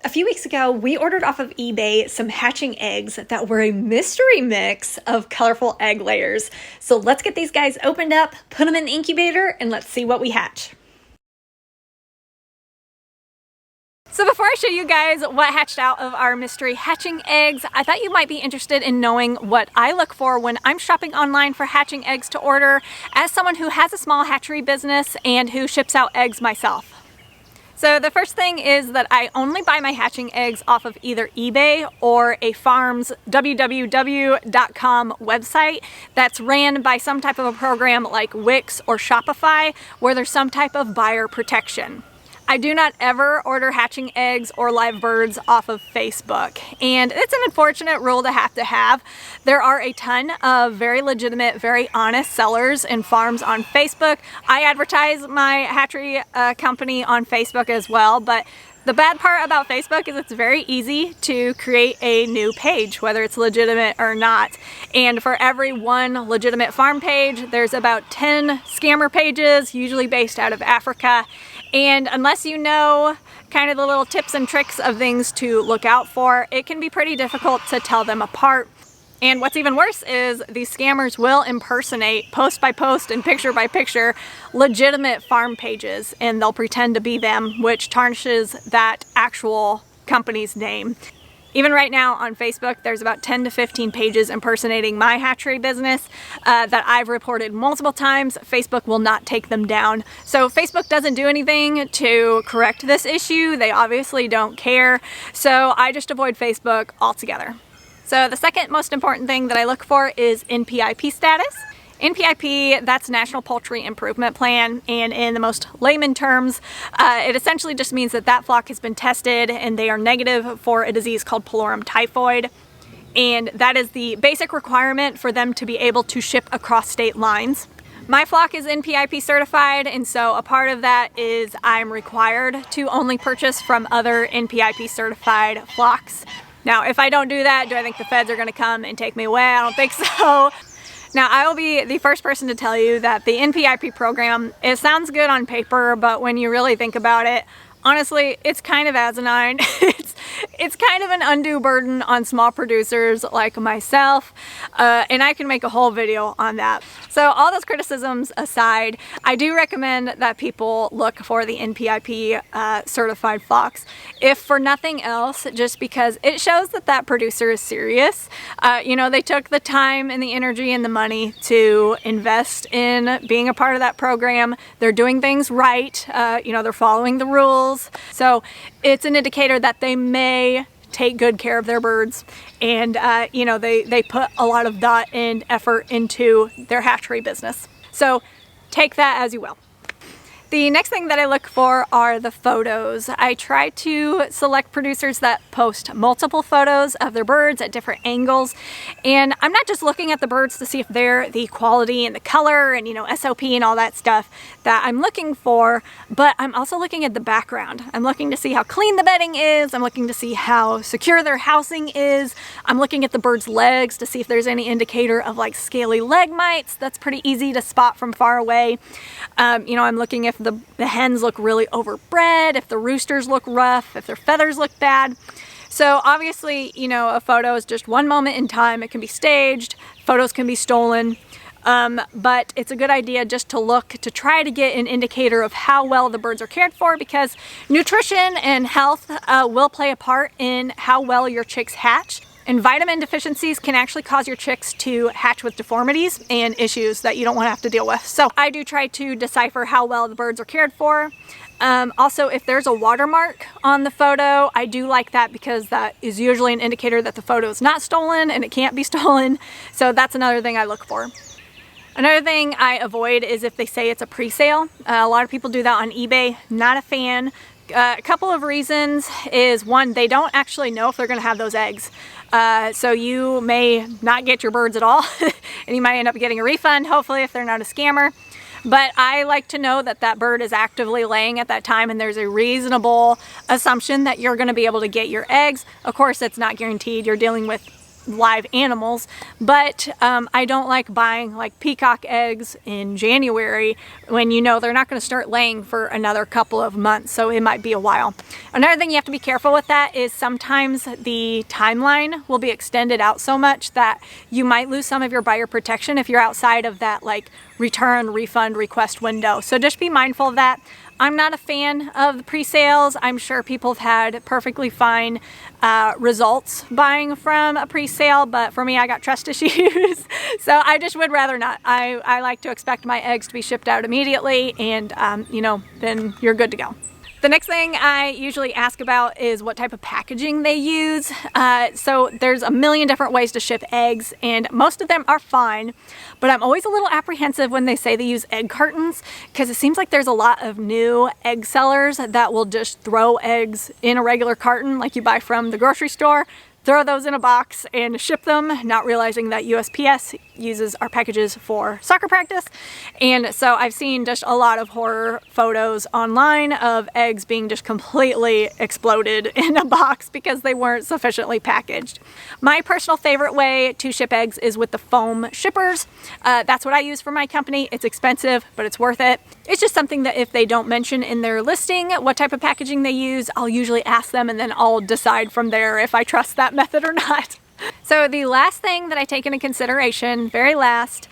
A few weeks ago, we ordered off of eBay some hatching eggs that were a mystery mix of colorful egg layers. So let's get these guys opened up, put them in the incubator, and let's see what we hatch. So before I show you guys what hatched out of our mystery hatching eggs, I thought you might be interested in knowing what I look for when I'm shopping online for hatching eggs to order, as someone who has a small hatchery business and who ships out eggs myself. So the first thing is that I only buy my hatching eggs off of either eBay or a farm's www.com website that's ran by some type of a program like Wix or Shopify, where there's some type of buyer protection. I do not ever order hatching eggs or live birds off of Facebook, and it's an unfortunate rule to have. There are a ton of very legitimate, very honest sellers and farms on Facebook. I advertise my hatchery company on Facebook as well, but the bad part about Facebook is it's very easy to create a new page, whether it's legitimate or not. And for every one legitimate farm page, there's about 10 scammer pages, usually based out of Africa. And unless you know kind of the little tips and tricks of things to look out for, it can be pretty difficult to tell them apart. And what's even worse is these scammers will impersonate post by post and picture by picture legitimate farm pages, and they'll pretend to be them, which tarnishes that actual company's name. Even right now on Facebook, there's about 10 to 15 pages impersonating my hatchery business that I've reported multiple times. Facebook will not take them down. So Facebook doesn't do anything to correct this issue. They obviously don't care. So I just avoid Facebook altogether. So the second most important thing that I look for is NPIP status. NPIP, that's National Poultry Improvement Plan, and in the most layman terms, it essentially just means that that flock has been tested and they are negative for a disease called pullorum typhoid, and that is the basic requirement for them to be able to ship across state lines. My flock is NPIP certified, and so a part of that is I'm required to only purchase from other NPIP certified flocks. Now, if I don't do that, do I think the feds are going to come and take me away? I don't think so. Now, I will be the first person to tell you that the NPIP program, it sounds good on paper, but when you really think about it, honestly, it's kind of asinine. It's kind of an undue burden on small producers like myself, and I can make a whole video on that. So all those criticisms aside, I do recommend that people look for the NPIP certified flocks, if for nothing else, just because it shows that that producer is serious. You know, they took the time and the energy and the money to invest in being a part of that program. They're doing things right. You know, they're following the rules. So it's an indicator that they may take good care of their birds, and you know, they put a lot of thought and effort into their hatchery business. So take that as you will. The next thing that I look for are the photos. I try to select producers that post multiple photos of their birds at different angles. And I'm not just looking at the birds to see if they're the quality and the color and, you know, SOP and all that stuff that I'm looking for, but I'm also looking at the background. I'm looking to see how clean the bedding is. I'm looking to see how secure their housing is. I'm looking at the bird's legs to see if there's any indicator of like scaly leg mites. That's pretty easy to spot from far away. You know, I'm looking if the hens look really overbred, if the roosters look rough, if their feathers look bad. So obviously, you know, a photo is just one moment in time. It can be staged, photos can be stolen, but it's a good idea just to look to try to get an indicator of how well the birds are cared for, because nutrition and health will play a part in how well your chicks hatch. And vitamin deficiencies can actually cause your chicks to hatch with deformities and issues that you don't want to have to deal with. So I do try to decipher how well the birds are cared for. Also, if there's a watermark on the photo, I do like that, because that is usually an indicator that the photo is not stolen and it can't be stolen. So that's another thing I look for. Another thing I avoid is if they say it's a pre-sale. A lot of people do that on eBay. Not a fan. A couple of reasons is, one, they don't actually know if they're going to have those eggs. So you may not get your birds at all, and you might end up getting a refund, hopefully, if they're not a scammer. But I like to know that that bird is actively laying at that time, and there's a reasonable assumption that you're going to be able to get your eggs. Of course, it's not guaranteed. You're dealing with live animals, but I don't like buying like peacock eggs in January when you know they're not going to start laying for another couple of months, so it might be a while. Another thing you have to be careful with that is sometimes the timeline will be extended out so much that you might lose some of your buyer protection if you're outside of that like return, refund, request window. So just be mindful of that. I'm not a fan of the pre-sales. I'm sure people have had perfectly fine results buying from a pre-sale, but for me, I got trust issues. So I just would rather not. I like to expect my eggs to be shipped out immediately, and you know, then you're good to go. The next thing I usually ask about is what type of packaging they use. So there's a million different ways to ship eggs, and most of them are fine, but I'm always a little apprehensive when they say they use egg cartons, because it seems like there's a lot of new egg sellers that will just throw eggs in a regular carton like you buy from the grocery store, throw those in a box and ship them, not realizing that USPS uses our packages for soccer practice. And so I've seen just a lot of horror photos online of eggs being just completely exploded in a box because they weren't sufficiently packaged. My personal favorite way to ship eggs is with the foam shippers. That's what I use for my company. It's expensive, but it's worth it. It's just something that if they don't mention in their listing what type of packaging they use, I'll usually ask them, and then I'll decide from there if I trust that method or not. So the last thing that I take into consideration, very last,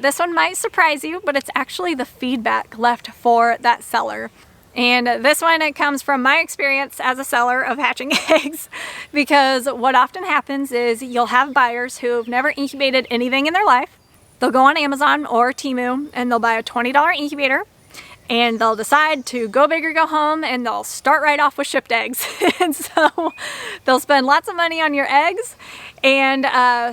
this one might surprise you, but it's actually the feedback left for that seller. And this one, it comes from my experience as a seller of hatching eggs, because what often happens is you'll have buyers who've never incubated anything in their life. They'll go on Amazon or Temu and they'll buy a $20 incubator, and they'll decide to go big or go home, and they'll start right off with shipped eggs. And so they'll spend lots of money on your eggs, and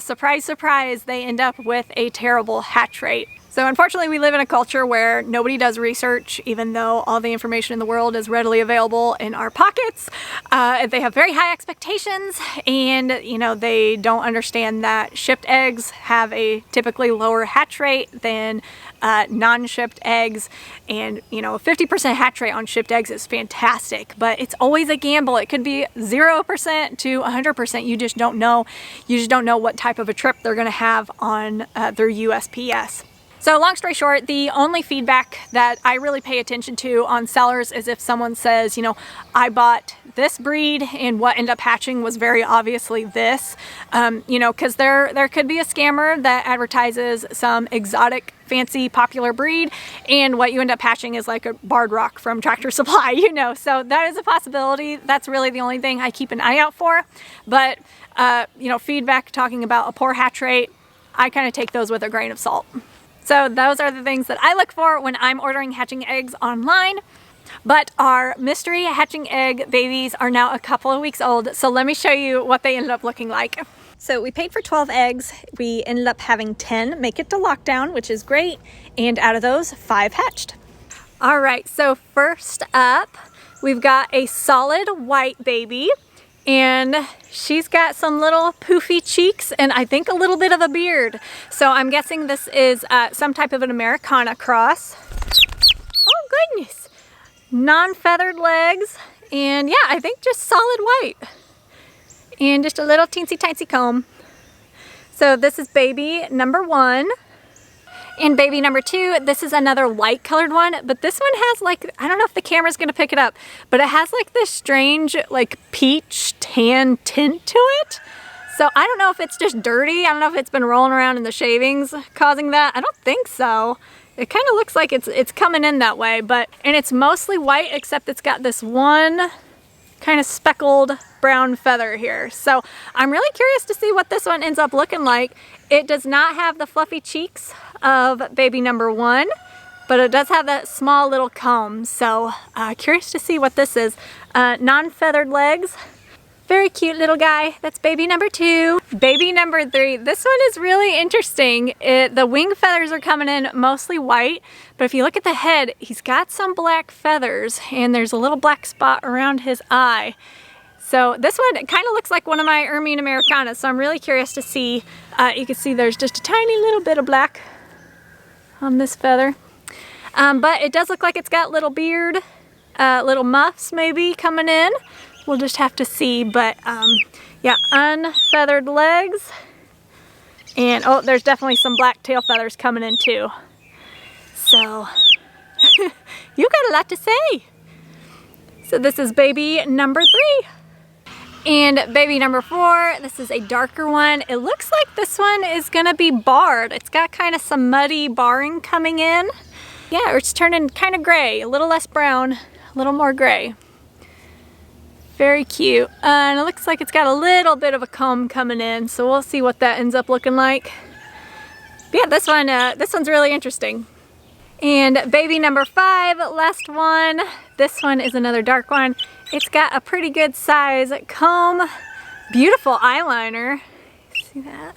surprise, surprise, they end up with a terrible hatch rate. So unfortunately, we live in a culture where nobody does research, even though all the information in the world is readily available in our pockets. They have very high expectations, and you know, they don't understand that shipped eggs have a typically lower hatch rate than non-shipped eggs. And you know, a 50% hatch rate on shipped eggs is fantastic, but it's always a gamble. It could be 0% to 100%. You just don't know. You just don't know what type of a trip they're going to have on their USPS. So long story short, the only feedback that I really pay attention to on sellers is if someone says, you know, I bought this breed and what ended up hatching was very obviously this, you know, because there could be a scammer that advertises some exotic, fancy, popular breed, and what you end up hatching is like a barred rock from Tractor Supply, you know. So that is a possibility. That's really the only thing I keep an eye out for. But, you know, feedback talking about a poor hatch rate, I kind of take those with a grain of salt. So those are the things that I look for when I'm ordering hatching eggs online. But our mystery hatching egg babies are now a couple of weeks old, so let me show you what they ended up looking like. So we paid for 12 eggs. We ended up having 10 make it to lockdown, which is great, and out of those, 5 hatched. All right, so first up, we've got a solid white baby, and she's got some little poofy cheeks and I think a little bit of a beard. So I'm guessing this is some type of an Americana cross. Oh goodness. Non-feathered legs, and yeah, I think just solid white. And just a little teensy tiny comb. So this is baby number 1. And baby number 2, this is another light colored one, but this one has like, I don't know if the camera's gonna pick it up, but it has like this strange like peach tan tint to it. So I don't know if it's just dirty. I don't know if it's been rolling around in the shavings causing that. I don't think so. It kind of looks like it's coming in that way, and it's mostly white, except it's got this one kind of speckled brown feather here. So I'm really curious to see what this one ends up looking like. It does not have the fluffy cheeks of baby number 1, but it does have that small little comb. So curious to see what this is. Non-feathered legs. Very cute little guy. That's baby number 2. Baby number 3. This one is really interesting. The wing feathers are coming in mostly white, but if you look at the head, he's got some black feathers, and there's a little black spot around his eye. So this one kind of looks like one of my Ermine Americanas, so I'm really curious to see. You can see there's just a tiny little bit of black on this feather. But it does look like it's got little beard, little muffs maybe coming in. we'll just have to see. But yeah, unfeathered legs. And oh, there's definitely some black tail feathers coming in too. So you got a lot to say. So this is baby number 3. And baby number 4, this is a darker one. It looks like this one is gonna be barred. It's got kind of some muddy barring coming in. Yeah, it's turning kind of gray, a little less brown, a little more gray. Very cute. And it looks like it's got a little bit of a comb coming in, so we'll see what that ends up looking like. But yeah, this one's really interesting. And baby number 5, last one. This one is another dark one. It's got a pretty good size comb, beautiful eyeliner. See that?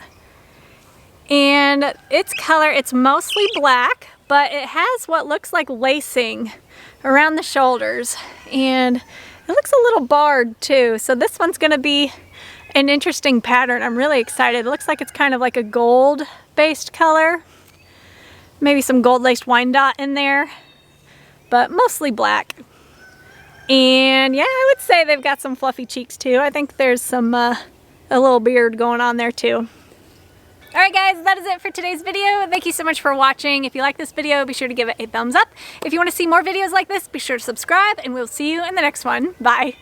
And its color, it's mostly black, but it has what looks like lacing around the shoulders. And it looks a little barred too. So this one's gonna be an interesting pattern. I'm really excited. It looks like it's kind of like a gold-based color. Maybe some gold-laced wine dot in there, but mostly black. And yeah, I would say they've got some fluffy cheeks too. I think there's some a little beard going on there too. Alright guys, that is it for today's video. Thank you so much for watching. If you like this video, be sure to give it a thumbs up. If you want to see more videos like this, be sure to subscribe, and we'll see you in the next one. Bye!